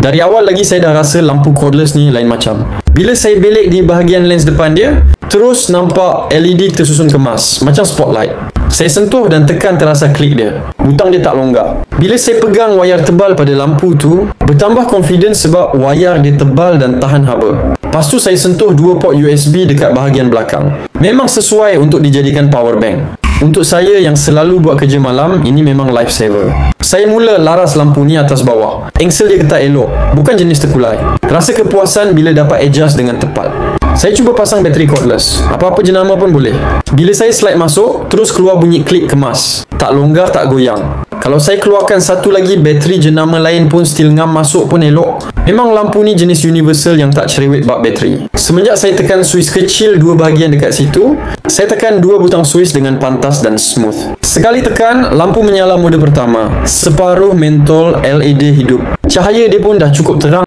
Dari awal lagi saya dah rasa lampu cordless ni lain macam. Bila saya belik di bahagian lens depan dia, terus nampak LED tersusun kemas, macam spotlight. Saya sentuh dan tekan terasa klik dia. Butang dia tak longgar. Bila saya pegang wayar tebal pada lampu tu, bertambah confidence sebab wayar dia tebal dan tahan haba. Lepas tu saya sentuh dua port USB dekat bahagian belakang. Memang sesuai untuk dijadikan power bank. Untuk saya yang selalu buat kerja malam, ini memang lifesaver. Saya mula laras lampu ni atas bawah. Engsel dia ketat elok, bukan jenis terkulai. Rasa kepuasan bila dapat adjust dengan tepat. Saya cuba pasang bateri cordless. Apa-apa jenama pun boleh. Bila saya slide masuk, terus keluar bunyi klik kemas. Tak longgar, tak goyang. Kalau saya keluarkan satu lagi bateri jenama lain pun still ngam masuk pun elok. Memang lampu ni jenis universal yang tak cerewet bab bateri. Semenjak saya tekan switch kecil dua bahagian dekat situ, saya tekan dua butang switch dengan pantas dan smooth. Sekali tekan, lampu menyala mode pertama. Separuh mentol LED hidup. Cahaya dia pun dah cukup terang